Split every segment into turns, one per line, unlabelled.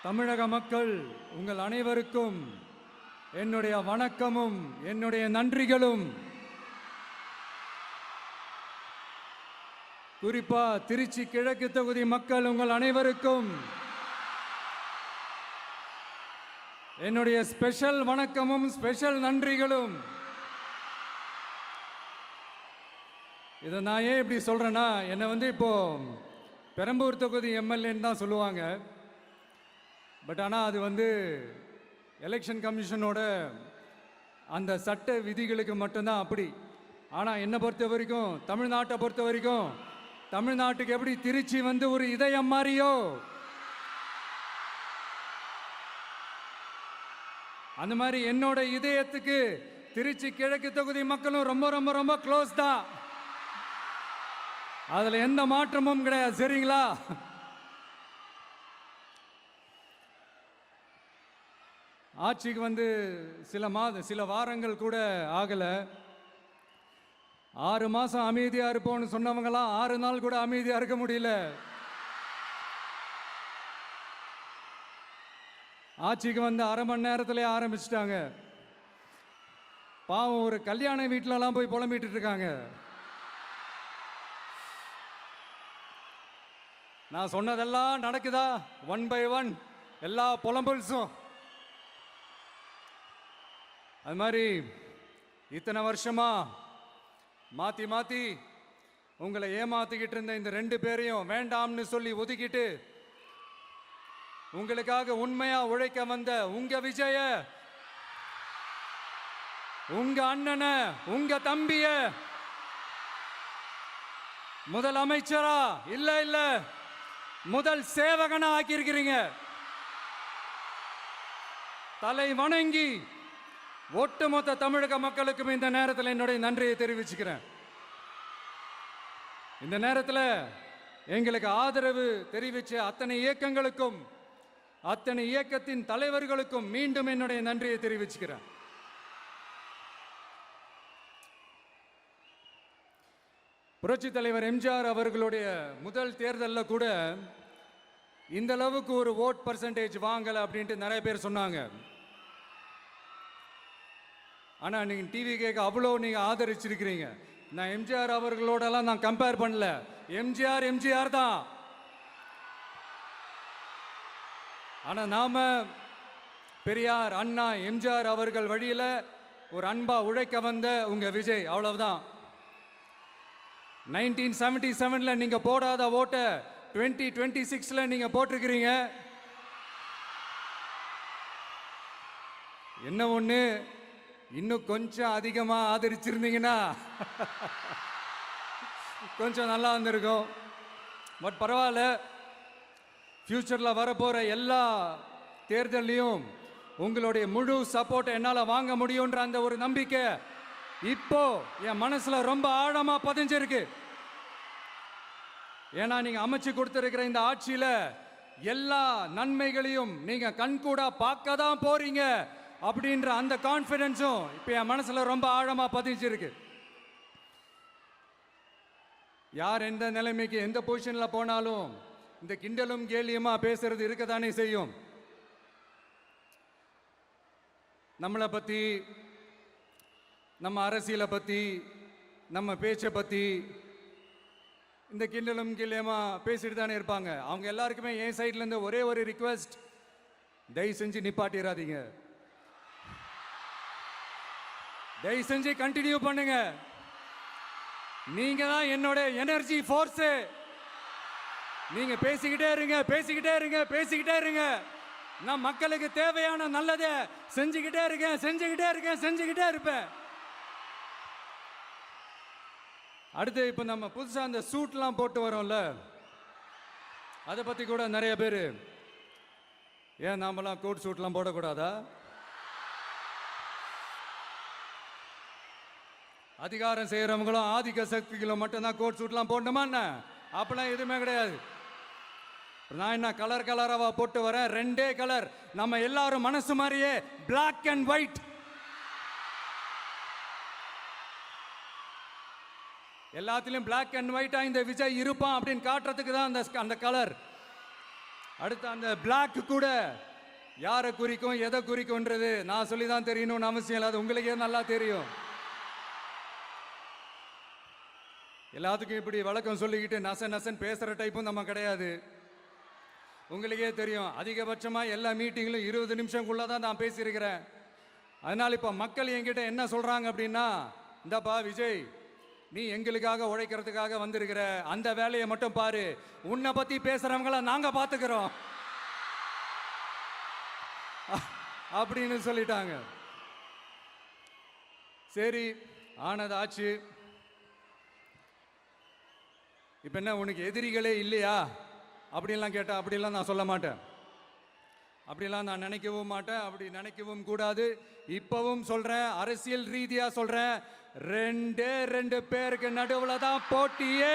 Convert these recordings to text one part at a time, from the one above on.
தமிழக மக்கள் உங்கள் அனைவருக்கும் என்னுடைய வணக்கமும் என்னுடைய நன்றிகளும். குறிப்பா திருச்சி கிழக்கு தொகுதி மக்கள் உங்கள் அனைவருக்கும் என்னுடைய ஸ்பெஷல் வணக்கமும் ஸ்பெஷல் நன்றிகளும். இதை நான் ஏன் இப்படி சொல்றேன்னா, என்னை இப்போ பெரம்பூர் தொகுதி எம்எல்ஏன்னு தான் சொல்லுவாங்க. பட் ஆனால் அது எலெக்ஷன் கமிஷனோட அந்த சட்ட விதிகளுக்கு மட்டும்தான் அப்படி. ஆனால் என்னை பொறுத்த வரைக்கும், தமிழ்நாட்டை பொறுத்த வரைக்கும், தமிழ்நாட்டுக்கு எப்படி திருச்சி ஒரு இதயம் மாறியோ, அந்த மாதிரி என்னோட இதயத்துக்கு திருச்சி கிழக்கு தொகுதி மக்களும் ரொம்ப ரொம்ப ரொம்ப க்ளோஸ் தான். அதில் எந்த மாற்றமும் கிடையாது. சரிங்களா? ஆட்சிக்கு சில வாரங்கள் கூட ஆகலை. 6 மாதம் அமைதியாக இருப்போம்னு சொன்னவங்களாம் 6 நாள் கூட அமைதியாக இருக்க முடியல. ஆட்சிக்கு அரை மணி நேரத்திலே ஆரம்பிச்சிட்டாங்க. பாவம், ஒரு கல்யாண வீட்டிலலாம் போய் புலம்பிட்டு இருக்காங்க. நான் சொன்னதெல்லாம் நடக்குதா? 1 by 1 எல்லா புலம்பல்ஸும். அது மாதிரி இத்தனை வருஷமா மாற்றி மாற்றி உங்களை ஏமாத்திக்கிட்டு இருந்த இந்த 2 பேரையும் வேண்டாம்னு சொல்லி ஒதுக்கிட்டு உங்களுக்காக உண்மையா உழைக்க வந்த உங்க விஜய, உங்க அண்ணனை, உங்க தம்பிய முதல் அமைச்சரா இல்ல முதல் சேவகனா ஆக்கியிருக்கிறீங்க. தலை வணங்கி ஒட்டுமொத்த தமிழக மக்களுக்கும் இந்த நேரத்தில் என்னுடைய நன்றியை தெரிவிச்சுக்கிறேன். இந்த நேரத்தில் எங்களுக்கு ஆதரவு தெரிவித்த அத்தனை இயக்கங்களுக்கும், அத்தனை இயக்கத்தின் தலைவர்களுக்கும் மீண்டும் என்னுடைய நன்றியை தெரிவிச்சுக்கிறேன். புரட்சி தலைவர் எம்ஜிஆர் அவர்களுடைய முதல் தேர்தலில் கூட இந்த அளவுக்கு ஒரு ஓட் பர்சன்டேஜ் வாங்கலை அப்படின்ட்டு நிறைய பேர் சொன்னாங்க. ஆனால் நீங்கள் டிவி கேட்க அவ்வளோ நீங்கள் ஆதரிச்சிருக்கிறீங்க. நான் எம்ஜிஆர் அவர்களோடலாம் நான் கம்பேர் பண்ணல. எம்ஜிஆர் தான். ஆனால் நாம பெரியார், அண்ணா, எம்ஜிஆர் அவர்கள் வழியில் ஒரு அன்பா உழைக்க வந்த உங்க விஜய், அவ்வளவுதான். 1977 நீங்க போடாத ஓட்டை 2026 நீங்க போட்டிருக்கிறீங்க. என்ன ஒண்ணு, இன்னும் கொஞ்சம் அதிகமா ஆதரிச்சிருந்தீங்கன்னா கொஞ்சம் நல்லா இருந்திருக்கும். பட் பரவாயில்ல, ஃபியூச்சர்ல வரப்போற எல்லா தேர்தலையும் உங்களுடைய முழு சப்போர்ட்டை என்னால் வாங்க முடியுன்ற அந்த ஒரு நம்பிக்கை இப்போ என் மனசுல ரொம்ப ஆழமா பதிஞ்சிருக்கு. ஏன்னா நீங்க அமைச்சு கொடுத்திருக்கிற இந்த ஆட்சியில எல்லா நன்மைகளையும் நீங்க கண்கூடா பார்க்க தான் போறீங்க அப்படின்ற அந்த கான்ஃபிடன்ஸும் இப்ப என் மனசுல ரொம்ப ஆழமா பதிஞ்சிருக்கு. யார் எந்த நிலைமைக்கு எந்த பொசிஷன்ல போனாலும் இந்த கிண்டலும் கேலியுமா பேசுறது இருக்கதானே செய்யும். நம்மளை பத்தி, நம்ம அரசியலை பத்தி, நம்ம பேச்சை பத்தி இந்த கிண்டலும் கேலியுமா பேசிட்டு தானே இருப்பாங்க. அவங்க எல்லாருக்குமே என் சைட்ல இருந்து ஒரே ஒரு ரிக்வெஸ்ட், தயவு செஞ்சு நிப்பாட்டிடாதீங்க. தயவு செஞ்சு கண்டினியூ பண்ணுங்க. நீங்க தான் என்னோட எனர்ஜி ஃபோர்ஸ். நீங்க பேசிக்கிட்டே இருங்க. நான் மக்களுக்கு தேவையான நல்லதை செஞ்சுக்கிட்டே இருப்பேன். அடுத்து இப்ப நம்ம புதுசா அந்த சூட்லாம் போட்டு வரோம்ல, அதை பத்தி கூட நிறைய பேர், ஏன் நாமெல்லாம் கோட் சூட்லாம் போடக்கூடாதா? அதிகாரம் செய்யறவங்களும் ஆதிக்க சக்திகளும் மட்டும்தான் கோட் சூட்லாம் போடணுமா என்ன? அப்பெல்லாம் எதுவுமே கிடையாது. நான் என்ன கலராவா போட்டு வரேன்? 2 கலர். நம்ம எல்லாரும் மனசு மாதிரியே பிளாக் அண்ட் ஒயிட். எல்லாத்திலும் பிளாக் அண்ட் ஒயிட்டா இந்த விஜய் இருப்பான் அப்படின்னு காட்டுறதுக்கு தான் அந்த கலர். அடுத்து அந்த பிளாக் கூட யாரை குறிக்கும் எதை குறிக்கும்ன்றது நான் சொல்லி தான் தெரியணும்னு அவசியம் இல்லை, அது உங்களுக்கே நல்லா தெரியும். எல்லாத்துக்கும் இப்படி வழக்கம் சொல்லிக்கிட்டு நசன் பேசுகிற டைப்பும் நம்ம கிடையாது. உங்களுக்கே தெரியும், அதிகபட்சமாக எல்லா மீட்டிங்கிலும் 20 நிமிஷம்குள்ளே தான் நான் பேசியிருக்கிறேன். அதனால் இப்போ மக்கள் என்கிட்ட என்ன சொல்கிறாங்க அப்படின்னா, இந்தப்பா விஜய், நீ எங்களுக்காக உழைக்கிறதுக்காக வந்திருக்கிற, அந்த வேலையை மட்டும் பாரு, உன்னை பற்றி பேசுகிறவங்கள நாங்கள் பார்த்துக்கிறோம் அப்படின்னு சொல்லிட்டாங்க. சரி, ஆனது ஆச்சு. இப்போ என்ன, உனக்கு எதிரிகளே இல்லையா அப்படின்லாம் கேட்டால் அப்படிலாம் நான் சொல்ல மாட்டேன், அப்படிலாம் நான் நினைக்கவும் மாட்டேன், அப்படி நினைக்கவும் கூடாது. இப்பவும் சொல்றேன், அரசியல் ரீதியா சொல்றேன், 2 பேருக்கு நடுவில் தான் போட்டியே.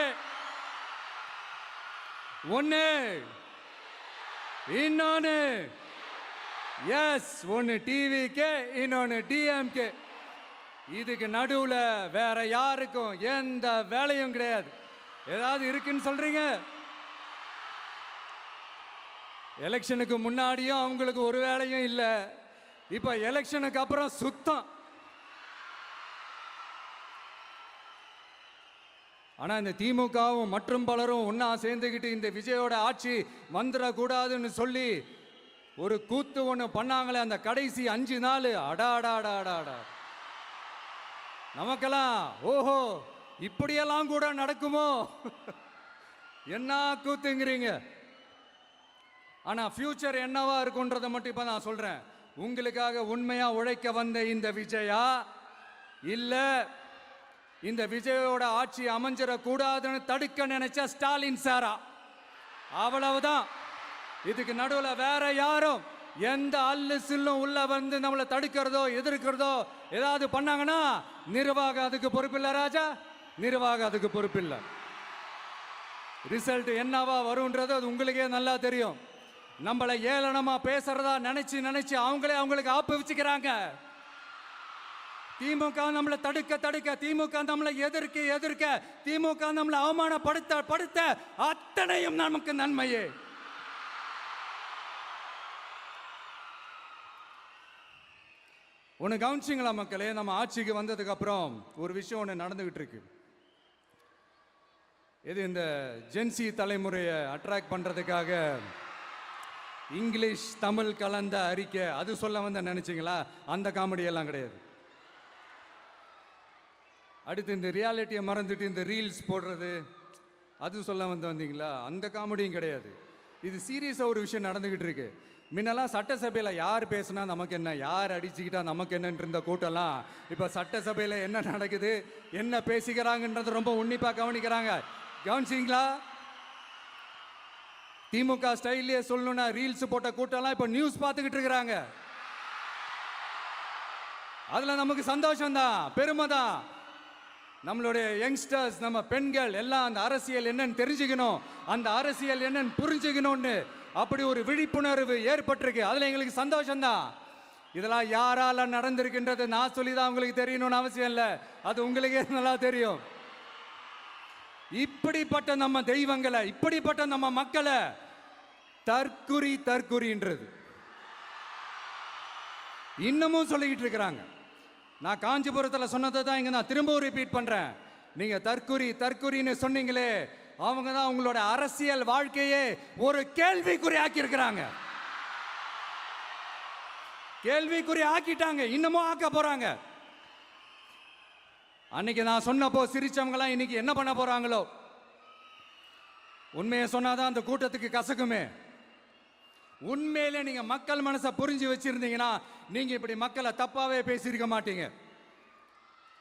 ஒன்னு இன்னொன்னு, எஸ், ஒன்னு டிவிகே, இன்னொன்னு டிஎம்கே. இதுக்கு நடுவில் வேற யாருக்கும் எந்த வேலையும் கிடையாது. ஏதாவது இருக்குன்னு சொல்றீங்க? எலெக்ஷனுக்கு முன்னாடியும் அவங்களுக்கு ஒரு வேலையும் இல்லை, இப்ப எலெக்ஷனுக்கு அப்புறம் சுத்தம். ஆனா இந்த திமுகவும் மற்றும் பலரும் ஒன்னா சேர்ந்துக்கிட்டு இந்த விஜயோட ஆட்சி வந்துடக்கூடாதுன்னு சொல்லி ஒரு கூத்து ஒண்ணு பண்ணாங்களே, அந்த கடைசி 5 நாள், அடாடாடாடாடா, நமக்கெல்லாம் ஓஹோ இப்படியெல்லாம் கூட நடக்குமோ என்ன கூத்துங்கிறீங்க. ஆனா ஃபியூச்சர் என்னவா இருக்குன்றதை மட்டும் இப்ப நான் சொல்றேன். உங்களுக்காக உண்மையா உழைக்க வந்த இந்த விஜயா, இல்ல இந்த விஜயோட ஆட்சி அமைஞ்சிடக்கூடாதுன்னு தடுக்க நினைச்ச ஸ்டாலின் சாரா, அவ்வளவுதான். இதுக்கு நடுவில் வேற யாரும் எந்த அல்லு சில்லும் உள்ள வந்து நம்மளை தடுக்கிறதோ எதிர்க்கிறதோ ஏதாவது பண்ணாங்கன்னா நிர்வாகம் அதுக்கு பொறுப்பில்லை ராஜா, நிர்வாகம் அதுக்கு பொறுப்பில்லை. ரிசல்ட் என்னவா வரும்ன்றது அது உங்களுக்கே நல்லா தெரியும். நம்மளை ஏளனமா பேசுறதா நினைச்சு அவங்களுக்கு ஆப்பு வச்சுக்கிறாங்க. திமுக நம்மளை தடுக்க, திமுக நம்மளை எதிர்க்க, திமுக நம்மளை அவமானப்படுத்த அத்தனையும் நமக்கு நன்மையே. ஒன்று கவனிச்சிங்களா மக்களே, நம்ம ஆட்சிக்கு வந்ததுக்கு அப்புறம் ஒரு விஷயம் ஒன்று நடந்துகிட்டு இருக்கு. இது இந்த ஜென்சி தலைமுறையை அட்ராக்ட் பண்றதுக்காக இங்கிலீஷ் தமிழ் கலந்த அறிக்கை, அது சொல்ல வந்த நினைச்சிங்களா? அந்த காமெடி எல்லாம் கிடையாது. அடுத்து இந்த ரியாலிட்டியை மறந்துட்டு இந்த ரீல்ஸ் போடுறது, அது சொல்ல வந்தீங்களா? அந்த காமெடியும் கிடையாது. இது சீரியஸாக ஒரு விஷயம் நடந்துகிட்டு இருக்கு. முன்னெல்லாம் சட்டசபையில் யார் பேசுனா நமக்கு என்ன, யார் அடிச்சுக்கிட்டா நமக்கு என்னன்னு இருந்த கூட்டம்லாம் இப்போ சட்டசபையில் என்ன நடக்குது, என்ன பேசிக்கிறாங்கன்றது ரொம்ப உன்னிப்பாக கவனிக்கிறாங்க. கவனிச்சிங்களா? திமுக ஸ்டைல்லே சொல்லணும்னா ரீல்ஸ் போட்ட கூட்டம்லாம் இப்போ நியூஸ் பார்த்துக்கிட்டு இருக்கிறாங்க. அதுல நமக்கு சந்தோஷம் தான், பெருமை தான். நம்மளுடைய யங்ஸ்டர்ஸ், நம்ம பெண்கள் எல்லாம் அந்த அரசியல் என்னன்னு தெரிஞ்சுக்கணும், அந்த அரசியல் என்னன்னு புரிஞ்சுக்கணும்னு அப்படி ஒரு விழிப்புணர்வு ஏற்பட்டிருக்கு. அதுல எங்களுக்கு சந்தோஷம் தான். இதெல்லாம் யாரால நடந்திருக்கின்றது நான் சொல்லிதான் உங்களுக்கு தெரியணும்னு அவசியம் இல்லை, அது உங்களுக்கே நல்லா தெரியும். இப்படிப்பட்ட நம்ம தெய்வங்களை, இப்படிப்பட்ட நம்ம மக்களை தற்குறின்றது இன்னமும் சொல்லிக்கிட்டு இருக்கிறாங்க. நான் காஞ்சிபுரத்தில் சொன்னதை தான் இங்க நான் திரும்பவும் ரிப்பீட் பண்றேன். நீங்க தற்குறின்னு சொன்னீங்களே, அவங்க தான் உங்களோட அரசியல் வாழ்க்கையே ஒரு கேள்விக்குறி ஆக்கி இருக்கிறாங்க. கேள்விக்குறி ஆக்கிட்டாங்க, இன்னமும் ஆக்க போறாங்க. அன்னைக்கு நான் சொன்னப்போ சிரிச்சவங்களாம் இன்னைக்கு என்ன பண்ண போறாங்களோ. உண்மையை சொன்னாதான் அந்த கூட்டத்துக்கு கசக்குமே. உண்மையிலே நீங்க மக்கள் மனசை புரிஞ்சு வச்சிருந்தீங்கன்னா நீங்க இப்படி மக்களை தப்பாவே பேசியிருக்க மாட்டீங்க.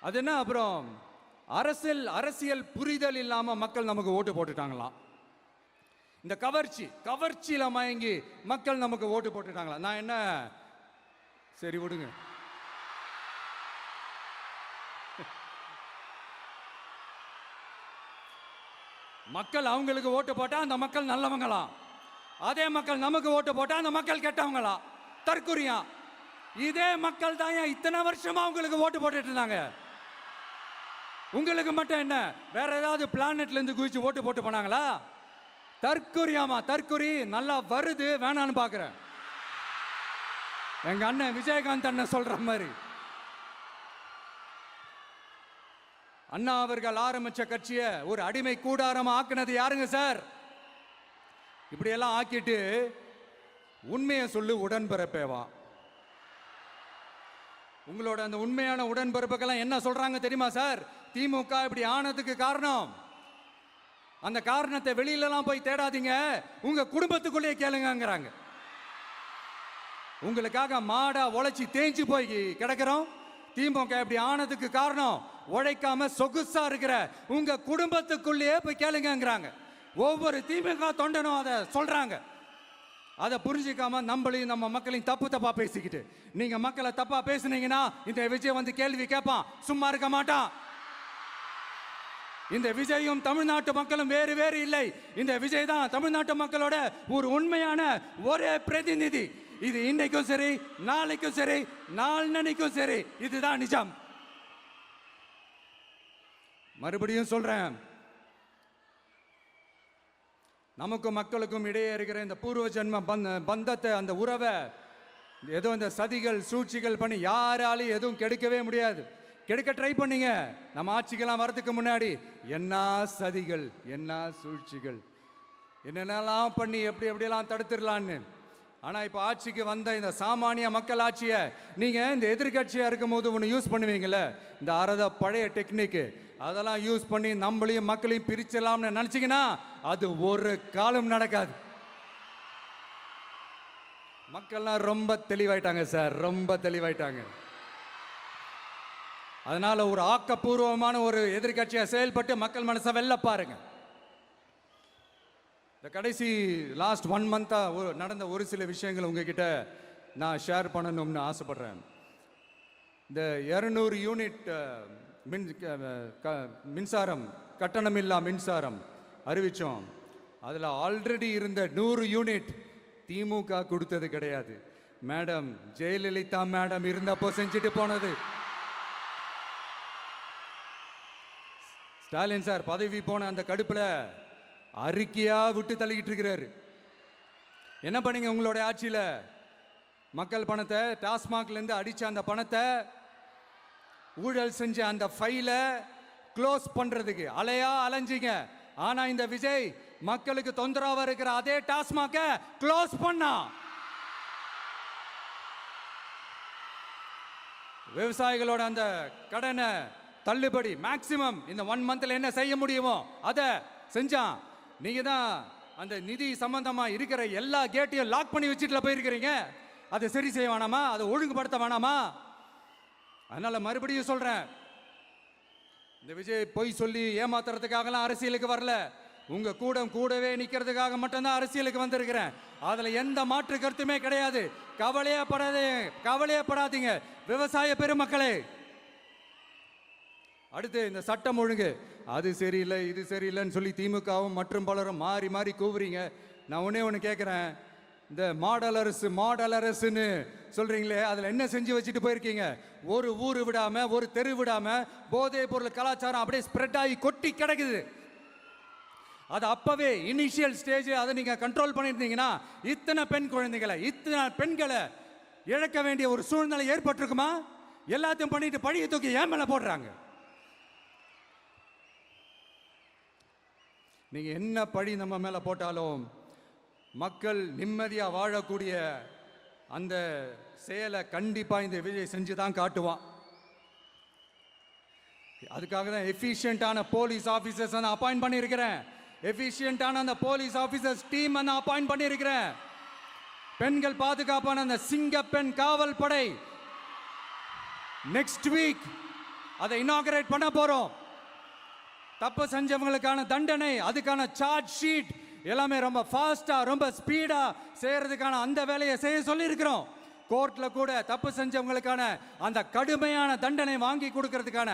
அது என்ன, அப்புறம் அரசியல் புரிதல் இல்லாம மக்கள் நமக்கு ஓட்டு போட்டுட்டாங்களாம். இந்த கவர்ச்சியில மயங்கி மக்கள் நமக்கு ஓட்டு போட்டுட்டாங்களா? நான் என்ன, சரி விடுங்க. மக்கள் அவங்களுக்கு ஓட்டு போட்டா அந்த மக்கள் நல்லவங்களாம், அதே மக்கள் நமக்கு ஓட்டு போட்டா அந்த மக்கள் கெட்டவங்களா, தற்குறியா. இதே மக்கள் தான் இத்தனை வருஷமா உங்களுக்கு ஓட்டு போட்டுட்டு இருந்தாங்க. உங்களுக்கு மட்டும் என்ன, வேற ஏதாவது பிளானட்ல இருந்து குதிச்சு ஓட்டு போட்டு போனாங்களா? தற்குறியாமா தற்குறி நல்லா வருது வேணான்னு பாக்குறேன். எங்க அண்ணன் விஜயகாந்த் அண்ணன் சொல்ற மாதிரி அண்ணா அவர்கள் ஆரம்பிச்ச கட்சியை ஒரு அடிமை கூடாரமா ஆக்குனது யாருங்க சார்? இப்படி எல்லாம் ஆக்கிட்டு உண்மையை சொல்லு உடன்பிறப்பேவா. உங்களோட அந்த உண்மையான உடன்பிறப்புக்கெல்லாம் என்ன சொல்றாங்க தெரியுமா சார்? திமுக இப்படி ஆனதுக்கு காரணம், அந்த காரணத்தை வெளியிலலாம் போய் தேடாதீங்க, உங்க குடும்பத்துக்குள்ளேயே கேளுங்கிறாங்க. உங்களுக்காக மாடா உழைச்சி தேஞ்சு போய் கிடக்கிறோம். திமுக இப்படி ஆனதுக்கு காரணம் உழைக்காம சொகுசா இருக்கிற உங்க குடும்பத்துக்குள்ளேயே போய் கேளுங்கிறாங்க. ஒவ்வொரு திமுக தொண்டனும் அதை சொல்றாங்க. அதை புரிஞ்சிக்காம நம்மளையும் நம்ம மக்களையும் தப்பா பேசிக்கிட்டு, நீங்க மக்களை தப்பா பேசுனீங்கன்னா இந்த விஜய் வந்து கேள்வி கேட்பான், சும்மா இருக்க மாட்டான். இந்த விஜயும் தமிழ்நாட்டு மக்களும் வேறு வேறு இல்லை. இந்த விஜய் தான் தமிழ்நாட்டு மக்களோட ஒரு உண்மையான ஒரே பிரதிநிதி. இது இன்னைக்கும் சரி, நாளைக்கும் சரி, நாளன்னைக்கும் சரி, இதுதான் நிஜம். மறுபடியும் சொல்றேன், நமக்கும் மக்களுக்கும் இடையே இருக்கிற இந்த பூர்வ ஜென்ம பந்தத்தை, அந்த உறவை ஏதோ இந்த சதிகள் சூழ்ச்சிகள் பண்ணி யாராலையும் எதுவும் கெடுக்கவே முடியாது. கெடுக்க ட்ரை பண்ணீங்க. நம்ம ஆட்சிக்கெல்லாம் வரதுக்கு முன்னாடி என்ன சதிகள், என்ன சூழ்ச்சிகள், என்னென்னலாம் பண்ணி எப்படியெல்லாம் தடுத்துடலான்னு. ஆனா இப்ப ஆட்சிக்கு வந்த இந்த சாமானிய மக்கள் ஆட்சியை நீங்க இந்த எதிர்கட்சியா இருக்கும் போது ஒன்று யூஸ் பண்ணுவீங்கல்ல, இந்த அறத பழைய டெக்னிக், அதெல்லாம் யூஸ் பண்ணி நம்மளையும் மக்களையும் பிரிச்சலாம்னு நினைச்சீங்கன்னா அது ஒரு காலம் நடக்காது. மக்கள்லாம் ரொம்ப தெளிவாயிட்டாங்க சார், ரொம்ப தெளிவாயிட்டாங்க. அதனால ஒரு ஆக்கப்பூர்வமான ஒரு எதிர்கட்சியா செயல்பட்டு மக்கள் மனசை வெல்ல பாருங்க. இந்த கடைசி லாஸ்ட் 1 மந்தா நடந்த ஒரு சில விஷயங்கள் உங்ககிட்ட நான் ஷேர் பண்ணணும்னு ஆசைப்படுறேன். இந்த 200 யூனிட் மின்சாரம், கட்டணமில்லா மின்சாரம் அறிவிச்சோம். அதில் ஆல்ரெடி இருந்த 100 யூனிட் திமுக கொடுத்தது கிடையாது. மேடம் ஜெயலலிதா மேடம் இருந்தப்போ செஞ்சுட்டு போனது. ஸ்டாலின் சார் பதவி போன அந்த கடுப்புல அறிக்கையா விட்டு தள்ளிக்கிட்டு இருக்கிறாரு. என்ன பண்ணீங்க உங்களோட ஆட்சியில? மக்கள் பணத்தை, டாஸ்மாக்ல இருந்து அடிச்ச அந்த பணத்தை, ஊழல் செஞ்ச அந்த ஃபைலை க்ளோஸ் பண்றதுக்கு அலையா அலைஞ்சிங்க. ஆனா இந்த விஜய் மக்களுக்கு தொந்தரவா இருக்கிற அதே டாஸ்மாக க்ளோஸ் பண்ணா. விவசாயிகளோட அந்த கடனை தள்ளுபடி மேக்சிமம் இந்த 1 மந்த்ல என்ன செய்ய முடியுமோ அதை செஞ்சான். நீங்க தான் அந்த நிதி சம்பந்தமா இருக்கிற எல்லா கேட்டையும் லாக் பண்ணி வச்சுட்டு போயிருக்கிறீங்க. அதை சரி செய்ய வேணாமா? அதை ஒழுங்குபடுத்த வேணாமா? அதனால மறுபடியும் சொல்றேன், இந்த விஜய் பொய் சொல்லி ஏமாத்துறதுக்காகலாம் அரசியலுக்கு வரல. உங்க கூடவே நிக்கிறதுக்காக மட்டும்தான் அரசியலுக்கு வந்திருக்கிறேன். அதுல எந்த மாற்று கருத்துமே கிடையாது. கவலையப்படாதீங்க விவசாய பெருமக்களே. அடுத்து இந்த சட்டம் ஒழுங்கு, அது சரியில்லை இது சரியில்லைன்னு சொல்லி திமுகவும் மற்றும் பலரும் மாறி மாறி கூவுறீங்க. நான் ஒன்று கேட்குறேன், இந்த மாடல் அரசுன்னு சொல்றீங்களே, அதில் என்ன செஞ்சு வச்சுட்டு போயிருக்கீங்க? ஒரு ஊர் விடாம, ஒரு தெரு விடாம போதைப் பொருள் கலாச்சாரம் அப்படியே ஸ்ப்ரெட் ஆகி கொட்டி கிடக்குது. அது அப்பவே இனிஷியல் ஸ்டேஜ் அதை நீங்க கண்ட்ரோல் பண்ணியிருந்தீங்கன்னா இத்தனை பெண்களை இழக்க வேண்டிய ஒரு சூழ்நிலை ஏற்பட்டிருக்குமா? எல்லாத்தையும் பண்ணிட்டு பழிய தூக்கி ஏன் மேல போடுறாங்க. நீங்க என்ன பழி நம்ம மேல போட்டாலும் மக்கள் நிம்மதியா வாழக்கூடிய அந்த செயலை கண்டிப்பா இந்த விஜய் செஞ்சுதான் காட்டுவான். அதுக்காக தான் எஃபிஷியன்டான போலீஸ் ஆபீசர்ஸ் நான் அப்பாயிண்ட் பண்ணியிருக்கிறேன். எஃபிஷியன்டான அந்த போலீஸ் ஆபீசர்ஸ் டீம் நான் அப்பாயிண்ட் பண்ணியிருக்கிறேன். பெண்கள் பாதுகாப்பான அந்த சிங்கப்பெண் காவல் படை நெக்ஸ்ட் வீக் அதை இனாகரேட் பண்ண போறோம். தப்பு செஞ்சவங்களுக்கான தண்டனை, அதுக்கான சார்ஜ் ஷீட் எல்லாமே ரொம்ப ஃபாஸ்டா, ரொம்ப ஸ்பீடா செய்யறதுக்கான அந்த வேலையை செய்ய சொல்லி இருக்கிறோம். கோர்ட்ல கூட தப்பு செஞ்சவங்களுக்கான அந்த கடுமையான தண்டனை வாங்கி கொடுக்கறதுக்கான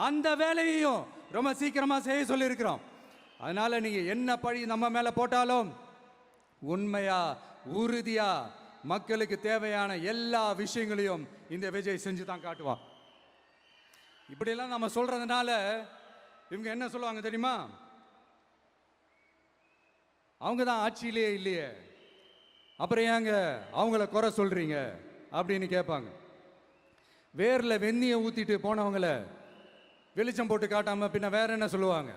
அந்த வேலையையும் ரொம்ப சீக்கிரமா செய்ய சொல்லி இருக்கிறோம். அதனால நீங்க என்ன பழி நம்ம மேல போட்டாலும் உண்மையா உறுதியா மக்களுக்கு தேவையான எல்லா விஷயங்களையும் இந்த விஜய் செஞ்சு தான் காட்டுவான். இப்படியெல்லாம் நம்ம சொல்றதுனால இவங்க என்ன சொல்லுவாங்க தெரியுமா? அவங்க தான் ஆட்சியிலே இல்லையே, அப்புறம் ஏங்க அவங்கள குறை சொல்றீங்க அப்படின்னு கேட்பாங்க. வேரில் வெந்நியை ஊற்றிட்டு போனவங்கள வெளிச்சம் போட்டு காட்டாமல் பின்ன வேற என்ன சொல்லுவாங்க?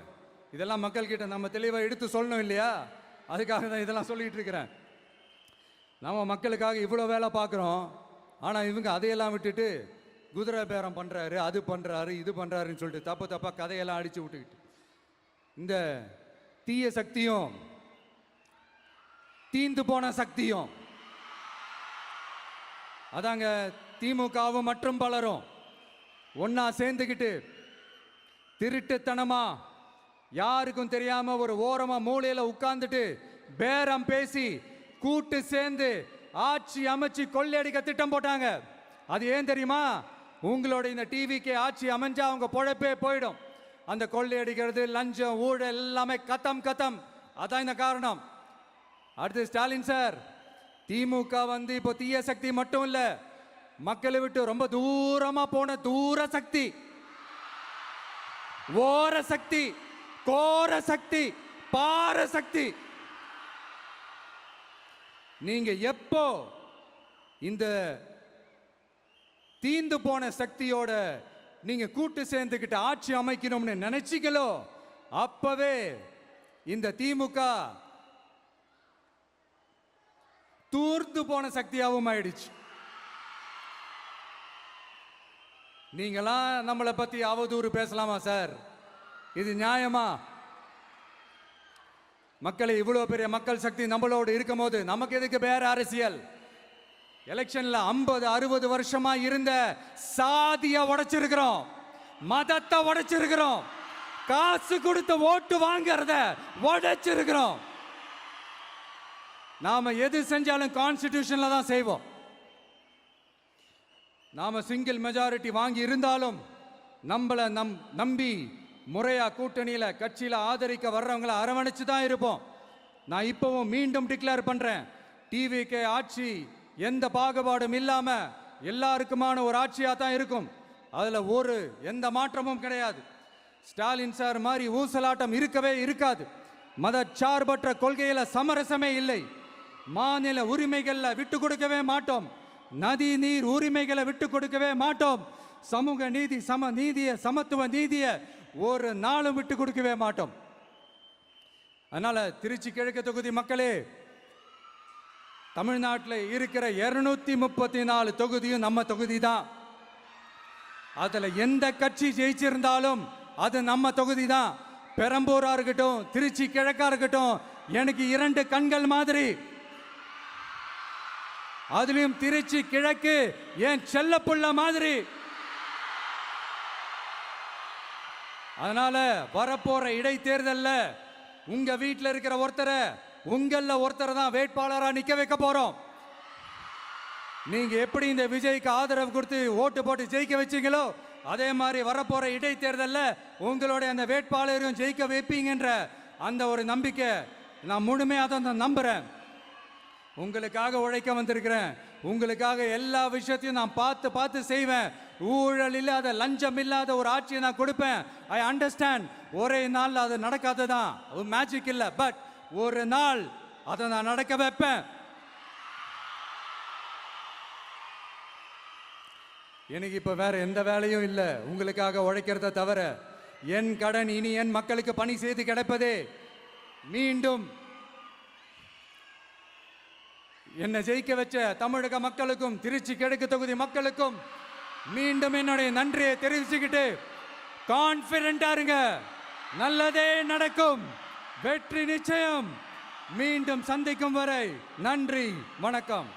இதெல்லாம் மக்கள்கிட்ட நம்ம தெளிவாக எடுத்து சொல்லணும் இல்லையா? அதுக்காக தான் இதெல்லாம் சொல்லிட்டு இருக்கிறேன். நம்ம மக்களுக்காக இவ்வளோ வேலை பார்க்குறோம், ஆனால் இவங்க அதையெல்லாம் விட்டுட்டு குதிரை பேரம் பண்ணுறாரு, அது பண்ணுறாரு, இது பண்ணுறாருன்னு சொல்லிட்டு தப்பு தப்பாக கதையெல்லாம் அடித்து விட்டுக்கிட்டு இந்த தீய சக்தியும் தீந்து போன சக்தியும் அதாங்க திமுகவும் மற்றும் பலரும் ஒன்னா சேர்ந்துக்கிட்டு திருட்டுத்தனமா யாருக்கும் தெரியாம ஒரு ஓரமா மூலையில உட்கார்ந்துட்டு பேரம் பேசி கூட்டு சேர்ந்து ஆட்சி அமைச்சு கொள்ளையடிக்க திட்டம் போட்டாங்க. அது ஏன் தெரியுமா? உங்களோட இந்த டிவிக்கு ஆட்சி அமைஞ்சா அவங்க பொழப்பே போயிடும். அந்த கொள்ளையடிக்கிறது, லஞ்சம், ஊழல் எல்லாமே கத்தம் கத்தம். அதான் இந்த காரணம். அடுத்து ஸ்டாலின் சார், திமுக வந்து இப்போ தீய சக்தி மட்டும் இல்ல, மக்களை விட்டு ரொம்ப தூரமா போன தூர சக்தி, ஓர சக்தி, கோர சக்தி, பார சக்தி. நீங்க எப்போ இந்த தீந்து போன சக்தியோட நீங்க கூட்டு சேர்ந்துக்கிட்டு ஆட்சி அமைக்கணும்னு நினைச்சீங்களோ அப்பவே இந்த திமுக தூர்ந்து போன சக்தியாகவும் ஆயிடுச்சு. நீங்களாம் நம்மளை பத்தி அவதூறு பேசலாமா சார்? இது நியாயமா? மக்களை இவ்வளவு பெரிய மக்கள் சக்தி நம்மளோடு இருக்கும் போது நமக்கு எதுக்கு வேற அரசியல்? எலெக்ஷன்ல 50-60 வருஷமா இருந்த சாதிய உடைச்சிருக்கிறோம், மதத்தை உடைச்சிருக்கிறோம், காசு கொடுத்து ஓட்டு வாங்கறத உடைச்சிருக்கிறோம். நாம எது செஞ்சாலும் கான்ஸ்டிடியூஷன்ல தான் செய்வோம். நாம சிங்கிள் மெஜாரிட்டி வாங்கி இருந்தாலும் நம்மளை நம்பி முறையா கூட்டணியில கட்சியில ஆதரிக்க வர்றவங்களை அரவணைச்சு தான் இருப்போம். நான் இப்பவும் மீண்டும் டிக்ளேர் பண்றேன், டிவிகே ஆட்சி எந்த பாகுபாடும் இல்லாம எல்லாருக்குமான ஒரு ஆட்சியா தான் இருக்கும். அதுல எந்த மாற்றமும் கிடையாது. ஸ்டாலின் சார் மாதிரி ஊசலாட்டம் இருக்கவே இருக்காது. மதச்சார்பற்ற கொள்கையில சமரசமே இல்லை. மாநில உரிமைகள்ல விட்டு கொடுக்கவே மாட்டோம். நதி நீர் உரிமைகளை விட்டு கொடுக்கவே மாட்டோம். சமூக நீதி, சம நீதிய, சமத்துவ நீதிய ஒரு நாளும் விட்டு கொடுக்கவே மாட்டோம். அதனால திருச்சி கிழக்கு தொகுதி மக்களே, தமிழ்நாட்டில் இருக்கிற 234 தொகுதியும் நம்ம தொகுதி தான். அதுல எந்த கட்சி ஜெயிச்சிருந்தாலும் அது நம்ம தொகுதி தான். பெரம்பூரா இருக்கட்டும், திருச்சி கிழக்கா இருக்கட்டும், எனக்கு 2 கண்கள் மாதிரி. அதுலயும் திருச்சி கிழக்கு என் செல்ல புள்ள மாதிரி. அதனால வரப்போற இடைத்தேர்தல்ல உங்க வீட்டில் இருக்கிற ஒருத்தரை, உங்கள ஒருத்தரை தான் வேட்பாளரா நிக்க வைக்க போறோம். நீங்க எப்படி இந்த விஜய்க்கு ஆதரவு கொடுத்து ஓட்டு போட்டு ஜெயிக்க வச்சீங்களோ அதே மாதிரி வரப்போற இடைத்தேர்தல்ல உங்களுடைய அந்த வேட்பாளரையும் ஜெயிக்க வைப்பீங்கன்ற அந்த ஒரு நம்பிக்கை நான் முழுமையாக தான் நம்புறேன். உங்களுக்காக உழைக்க வந்திருக்கிறேன். உங்களுக்காக எல்லா விஷயத்தையும் நான் பார்த்து பார்த்து செய்வேன். ஊழல் இல்லாத, லஞ்சம் இல்லாத ஒரு ஆட்சியை நான் கொடுப்பேன். I understand. ஒரே நாள் அது நடக்காததான், ஒரு மேஜிக் இல்லை. பட் ஒரு நாள் அதை நான் நடக்க வைப்பேன். எனக்கு இப்ப வேற எந்த வேலையும் இல்லை உங்களுக்காக உழைக்கிறத தவிர. என் கடன் இனி என் மக்களுக்கு பணி செய்து கிடைப்பதே. மீண்டும் என்னை ஜெயிக்க வச்ச தமிழக மக்களுக்கும் திருச்சி கிழக்கு தொகுதி மக்களுக்கும் மீண்டும் என்னுடைய நன்றியை தெரிவிச்சுக்கிட்டு கான்பிடண்டா இருங்க, நல்லதே நடக்கும், வெற்றி நிச்சயம். மீண்டும் சந்திக்கும் வரை நன்றி, வணக்கம்.